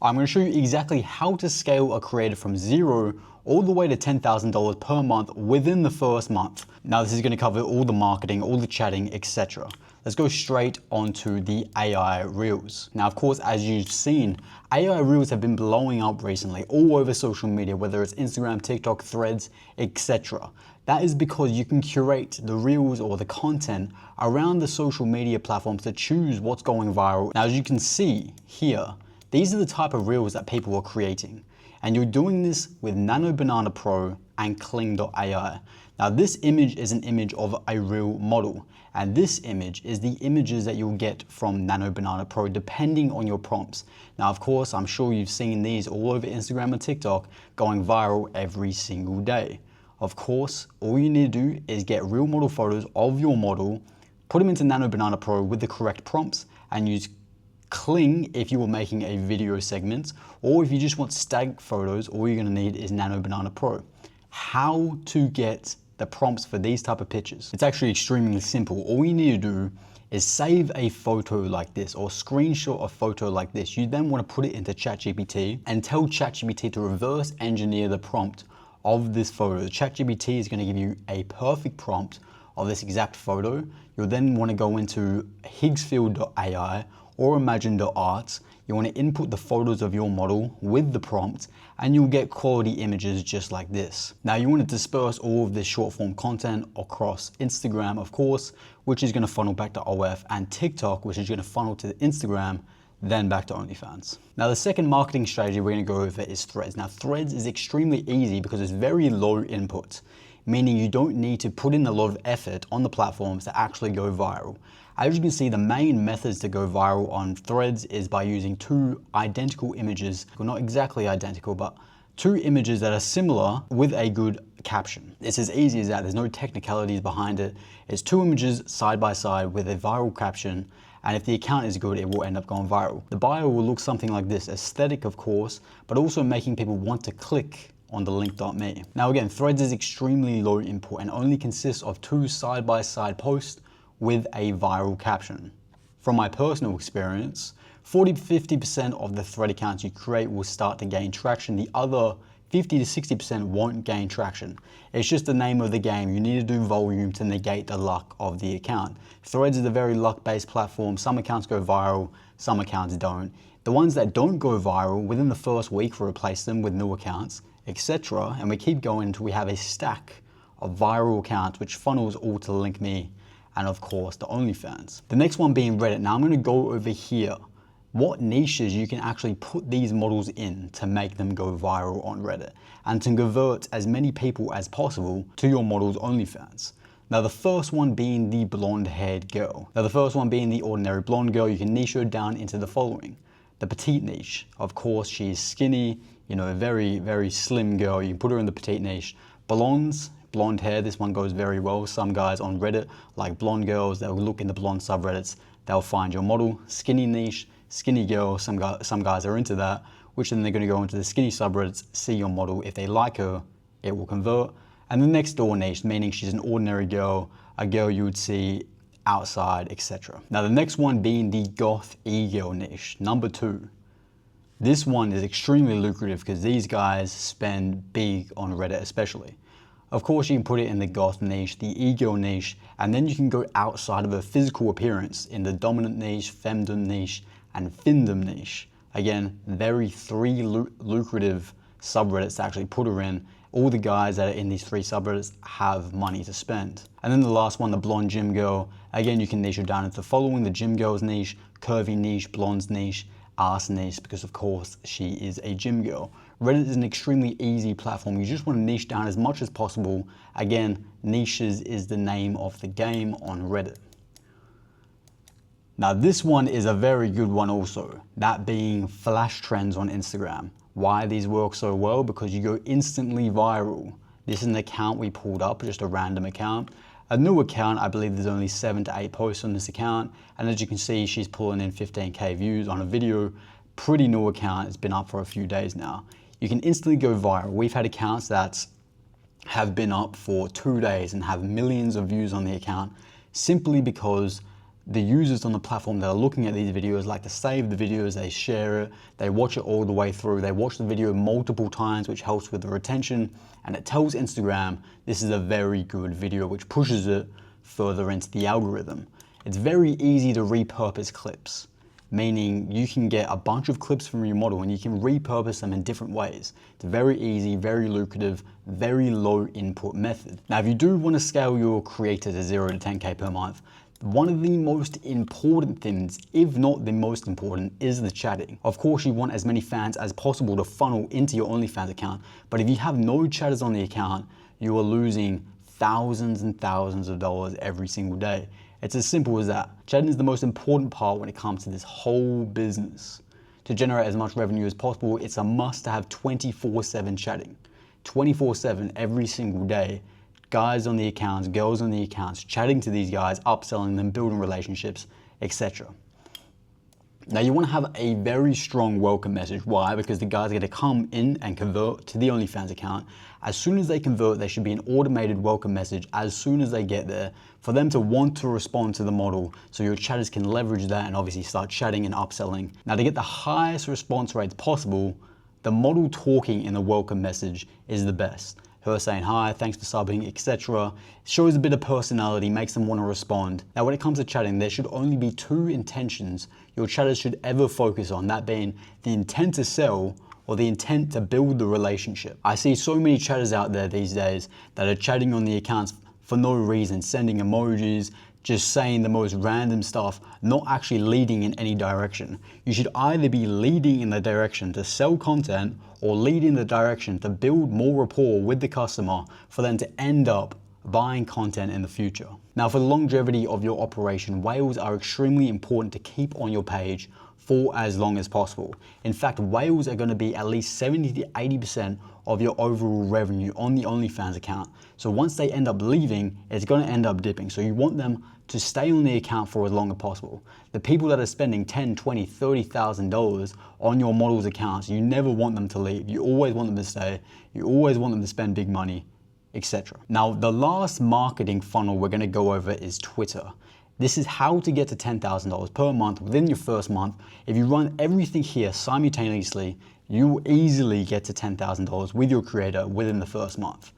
I'm going to show you exactly how to scale a creator from zero all the way to $10,000 per month within the first month. Now this is going to cover all the marketing, all the chatting, etc. Let's go straight onto the AI Reels. Now, of course, as you've seen, AI Reels have been blowing up recently all over social media, whether it's Instagram, TikTok, Threads, etc. That is because you can curate the Reels or the content around the social media platforms to choose what's going viral. Now, as you can see here, these are the type of Reels that people are creating. And you're doing this with Nano Banana Pro and Kling.ai. Now this image is an image of a real model, and this image is the images that you'll get from Nano Banana Pro depending on your prompts. Now of course, I'm sure you've seen these all over Instagram and TikTok going viral every single day. Of course, all you need to do is get real model photos of your model, put them into Nano Banana Pro with the correct prompts, and use Kling if you were making a video segment, or if you just want static photos, all you're going to need is Nano Banana Pro. How to get the prompts for these type of pictures? It's actually extremely simple. All you need to do is save a photo like this or screenshot a photo like this. You then want to put it into ChatGPT and tell ChatGPT to reverse engineer the prompt of this photo. ChatGPT is going to give you a perfect prompt of this exact photo. You'll then want to go into Higgsfield.ai or Imagine.art. You want to input the photos of your model with the prompt, and you'll get quality images just like this. Now you want to disperse all of this short form content across Instagram, of course, which is going to funnel back to OF, and TikTok, which is going to funnel to Instagram, then back to OnlyFans. Now the second marketing strategy we're going to go over is Threads. Now Threads is extremely easy because it's very low input, meaning you don't need to put in a lot of effort on the platforms to actually go viral. As you can see, the main methods to go viral on Threads is by using two identical images, well, not exactly identical, but two images that are similar with a good caption. It's as easy as that. There's no technicalities behind it. It's two images side by side with a viral caption, and if the account is good, it will end up going viral. The bio will look something like this, aesthetic of course, but also making people want to click on the link.me. Now again, Threads is extremely low input and only consists of two side-by-side posts with a viral caption. From my personal experience, 40-50% of the Thread accounts you create will start to gain traction. The other 50 to 60% won't gain traction. It's just the name of the game. You need to do volume to negate the luck of the account. Threads is a very luck-based platform. Some accounts go viral, some accounts don't. The ones that don't go viral, within the first week, we replace them with new accounts, etc. And we keep going until we have a stack of viral accounts, which funnels all to LinkMe and of course the OnlyFans. The next one being Reddit. Now I'm going to go over here what niches you can actually put these models in to make them go viral on Reddit and to convert as many people as possible to your model's OnlyFans. Now the first one being the blonde-haired girl. Now the first one being the ordinary blonde girl, you can niche her down into the following. The petite niche. Of course, she's skinny, you know, a very, very slim girl. You can put her in the petite niche. Blondes, blonde hair, this one goes very well. Some guys on Reddit like blonde girls, they'll look in the blonde subreddits, they'll find your model. Skinny niche, skinny girl, some guys are into that, which then they're going to go into the skinny subreddits, see your model. If they like her, it will convert. And the next door niche, meaning she's an ordinary girl, a girl you would see outside, etc. Now the next one being the goth e-girl niche, number 2. This one is extremely lucrative because these guys spend big on Reddit especially. Of course, you can put it in the goth niche, the e-girl niche, and then you can go outside of a physical appearance in the dominant niche, femdom niche, and findom niche. Again, very 3 lucrative subreddits to actually put her in. All the guys that are in these 3 subreddits have money to spend. And then the last one, the blonde gym girl. Again, you can niche her down into following the gym girl's niche, curvy niche, blonde's niche, ass niche, because of course she is a gym girl. Reddit is an extremely easy platform. You just want to niche down as much as possible. Again, niches is the name of the game on Reddit. Now this one is a very good one also, that being flash trends on Instagram. Why these work so well? Because you go instantly viral. This is an account we pulled up, just a random account. A new account, I believe there's only 7 to 8 posts on this account. And as you can see, she's pulling in 15K views on a video. Pretty new account, it's been up for a few days now. You can instantly go viral. We've had accounts that have been up for 2 days and have millions of views on the account simply because the users on the platform that are looking at these videos like to save the videos, they share it, they watch it all the way through, they watch the video multiple times, which helps with the retention, and it tells Instagram this is a very good video, which pushes it further into the algorithm. It's very easy to repurpose clips, meaning you can get a bunch of clips from your model and you can repurpose them in different ways. It's very easy, very lucrative, very low input method. Now, if you do want to scale your creator to 0 to 10K per month, one of the most important things, if not the most important, is the chatting. Of course, you want as many fans as possible to funnel into your OnlyFans account, but if you have no chatters on the account, you are losing thousands and thousands of dollars every single day. It's as simple as that. Chatting is the most important part when it comes to this whole business. To generate as much revenue as possible, it's a must to have 24/7 chatting. 24/7 every single day. Guys on the accounts, girls on the accounts, chatting to these guys, upselling them, building relationships, etc. Now you want to have a very strong welcome message. Why? Because the guys are going to come in and convert to the OnlyFans account. As soon as they convert, there should be an automated welcome message as soon as they get there for them to want to respond to the model, so your chatters can leverage that and obviously start chatting and upselling. Now, to get the highest response rates possible, the model talking in the welcome message is the best. Her saying hi, thanks for subbing, etc. shows a bit of personality, makes them want to respond. Now, when it comes to chatting, there should only be two intentions your chatters should ever focus on, that being the intent to sell or the intent to build the relationship. I see so many chatters out there these days that are chatting on the accounts for no reason, sending emojis, just saying the most random stuff, not actually leading in any direction. You should either be leading in the direction to sell content or lead in the direction to build more rapport with the customer for them to end up buying content in the future. Now, for the longevity of your operation, whales are extremely important to keep on your page for as long as possible. In fact, whales are going to be at least 70 to 80% of your overall revenue on the OnlyFans account. So once they end up leaving, it's going to end up dipping. So you want them to stay on the account for as long as possible. The people that are spending $10,000, $20,000, $30,000 on your models' accounts, you never want them to leave. You always want them to stay. You always want them to spend big money, etc. Now, the last marketing funnel we're going to go over is Twitter. This is how to get to $10,000 per month within your first month. If you run everything here simultaneously, you will easily get to $10,000 with your creator within the first month.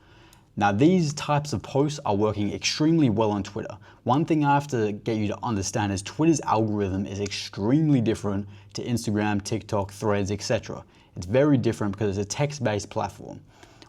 Now, these types of posts are working extremely well on Twitter. One thing I have to get you to understand is Twitter's algorithm is extremely different to Instagram, TikTok, Threads, etc. It's very different because it's a text-based platform.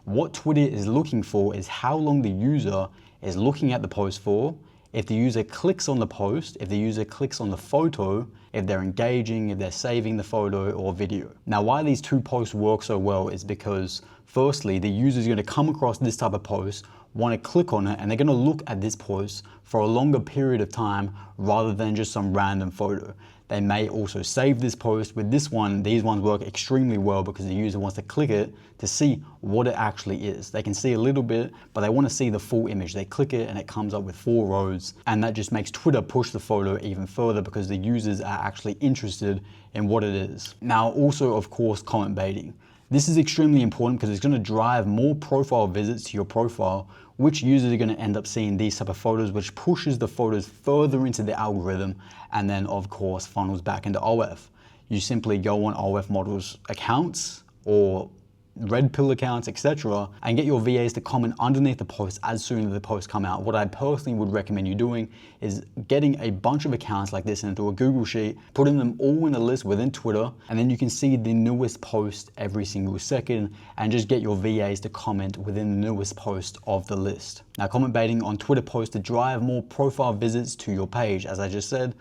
What Twitter is looking for is how long the user is looking at the post for, if the user clicks on the post, if the user clicks on the photo, if they're engaging, if they're saving the photo or video. Now, why these two posts work so well is because firstly, the user is going to come across this type of post, want to click on it, and they're going to look at this post for a longer period of time rather than just some random photo. They may also save this post. With this one, these ones work extremely well because the user wants to click it to see what it actually is. They can see a little bit, but they want to see the full image. They click it and it comes up with 4 rows, and that just makes Twitter push the photo even further because the users are actually interested in what it is. Now, also, of course, comment baiting. This is extremely important because it's going to drive more profile visits to your profile, which users are going to end up seeing these type of photos, which pushes the photos further into the algorithm and then, of course, funnels back into OF. You simply go on OF models accounts or red pill accounts, etc., and get your VAs to comment underneath the post as soon as the posts come out. What I personally would recommend you doing is getting a bunch of accounts like this into a Google Sheet, putting them all in a list within Twitter, and then you can see the newest post every single second and just get your VAs to comment within the newest post of the list. Now, comment baiting on Twitter posts to drive more profile visits to your page. As I just said,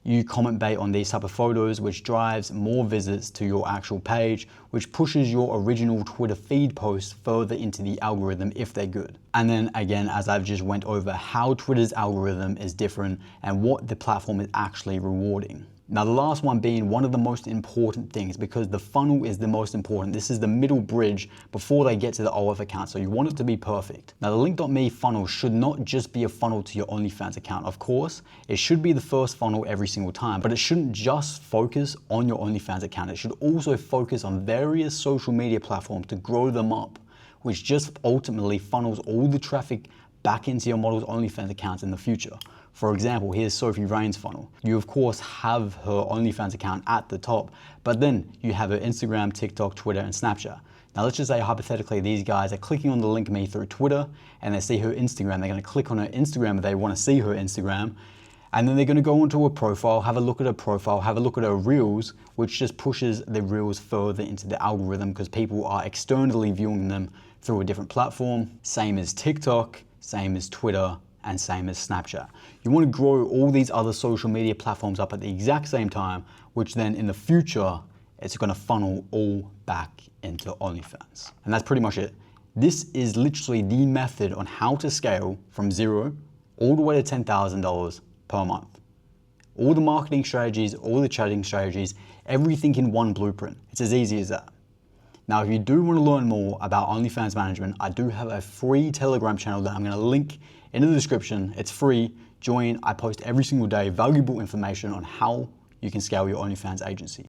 you comment bait on these type of photos, which drives more visits to your actual page, which pushes your original Twitter feed posts further into the algorithm if they're good. And then again, as I've just went over how Twitter's algorithm is different and what the platform is actually rewarding. Now, the last one being one of the most important things, because the funnel is the most important. This is the middle bridge before they get to the OF account, so you want it to be perfect. Now, the link.me funnel should not just be a funnel to your OnlyFans account. Of course, it should be the first funnel every single time, but it shouldn't just focus on your OnlyFans account. It should also focus on various social media platforms to grow them up, which just ultimately funnels all the traffic back into your model's OnlyFans accounts in the future. For example, here's Sophie Rain's funnel. You of course have her OnlyFans account at the top, but then you have her Instagram, TikTok, Twitter, and Snapchat. Now let's just say hypothetically these guys are clicking on the link me through Twitter and they see her Instagram. They're gonna click on her Instagram if they wanna see her Instagram. And then they're gonna go onto her profile, have a look at her profile, have a look at her reels, which just pushes the reels further into the algorithm because people are externally viewing them through a different platform. Same as TikTok, same as Twitter, and same as Snapchat. You want to grow all these other social media platforms up at the exact same time, which then in the future, it's going to funnel all back into OnlyFans. And that's pretty much it. This is literally the method on how to scale from zero all the way to $10,000 per month. All the marketing strategies, all the chatting strategies, everything in one blueprint. It's as easy as that. Now, if you do want to learn more about OnlyFans management, I do have a free Telegram channel that I'm going to link in the description. It's free. Join. I post every single day valuable information on how you can scale your OnlyFans agency.